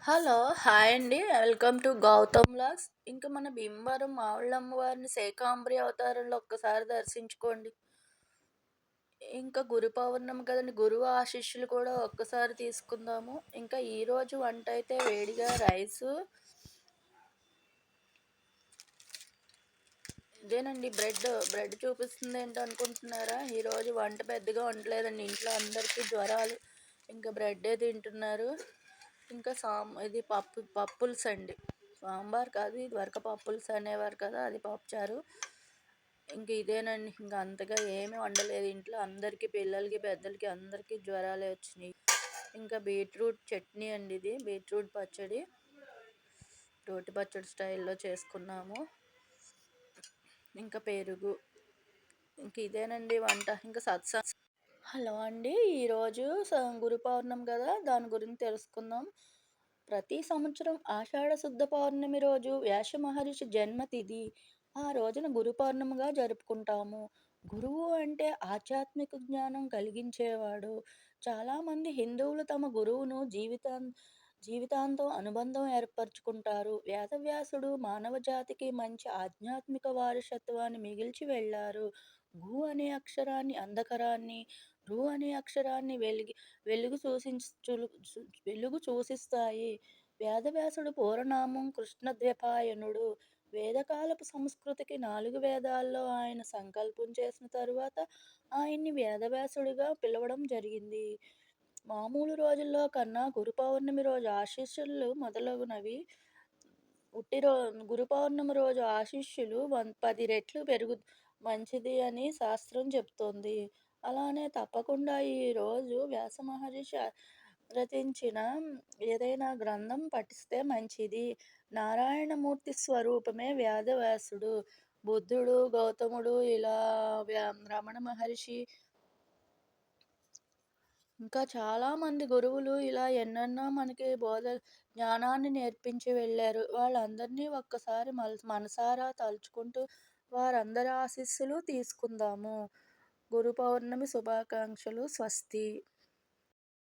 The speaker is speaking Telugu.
హలో! హాయ్ అండి. Welcome to Gautam vlogs. ఇంక మన భీమవరం మావుళ్ళమ్మ వారిని శాకంబరి అవతారంలో ఒక్కసారి దర్శించుకోండి. ఇంకా గురు పౌర్ణమి కదండీ! గురువు ఆశీస్సులు కూడా ఒక్కసారి తీసుకుందాము. ఇంకా ఈరోజు వంటయితే వేడిగా రైసు ఇదేనండి బ్రెడ్ చూపిస్తుందేంటి అనుకుంటున్నారా? ఈరోజు వంట పెద్దగా వండలేదండి. ఇంట్లో అందరికీ జ్వరాలు. ఇంకా బ్రెడ్డే తింటున్నారు. ఇంకా ఇది పప్పులుసండి. సాంబార్ కాదు, ఇదివరకు పప్పులుసు అనేవారు కదా, అది పప్పుచారు. ఇంక ఇదేనండి. ఇంక అంతగా ఏమీ వండలేదు ఇంట్లో. అందరికీ, పిల్లలకి, పెద్దలకి అందరికీ జ్వరాలే వచ్చినాయి. ఇంకా బీట్రూట్ చట్నీ అండి ఇది. బీట్రూట్ పచ్చడి. రోటి పచ్చడి స్టైల్లో చేసుకున్నాము. ఇంకా పెరుగు. ఇంక ఇదేనండి వంట. ఇంకా హలో అండి. ఈరోజు గురు పౌర్ణమి కదా, దాని గురించి తెలుసుకుందాం. ప్రతి సంవత్సరం ఆషాఢ శుద్ధ పౌర్ణమి రోజు వ్యాస మహర్షి జన్మతిథి. ఆ రోజున గురు పౌర్ణమిగా జరుపుకుంటాము. గురువు అంటే ఆధ్యాత్మిక జ్ఞానం కలిగించేవాడు. చాలామంది హిందువులు తమ గురువును జీవితాంతం అనుబంధం ఏర్పరచుకుంటారు. వేదవ్యాసుడు మానవ జాతికి మంచి ఆధ్యాత్మిక వారసత్వాన్ని మిగిల్చి వెళ్ళారు. గు అనే అక్షరాన్ని అంధకారాన్ని, రు అనే అక్షరాన్ని వెలుగు వెలుగు సూచిస్తాయి. వేదవ్యాసుడు పూర్వనామం కృష్ణద్వైపాయనుడు. వేదకాలపు సంస్కృతికి 4 వేదాల్లో ఆయన సంకల్పం చేసిన తరువాత ఆయన్ని వేదవ్యాసుడిగా పిలవడం జరిగింది. మామూలు రోజుల్లో కన్నా గురు పౌర్ణమి రోజు ఆశీస్సులు మొదలగునవి. గురు పౌర్ణమి రోజు ఆశీస్సులు 10 రెట్లు మంచిది అని శాస్త్రం చెప్తోంది. అలానే తప్పకుండా ఈరోజు వ్యాస మహర్షి రచించిన ఏదైనా గ్రంథం పఠిస్తే మంచిది. నారాయణమూర్తి స్వరూపమే వేదవ్యాసుడు. బుద్ధుడు, గౌతముడు, ఇలా రమణ మహర్షి, ఇంకా చాలామంది గురువులు ఇలా ఎన్నెన్నో మనకి జ్ఞానాన్ని నేర్పించి వెళ్ళారు. వాళ్ళందరినీ ఒక్కసారి మనసారా తలుచుకుంటూ వారందరి ఆశీస్సులు తీసుకుందాము. గురు పౌర్ణమి శుభాకాంక్షలు. స్వస్తి.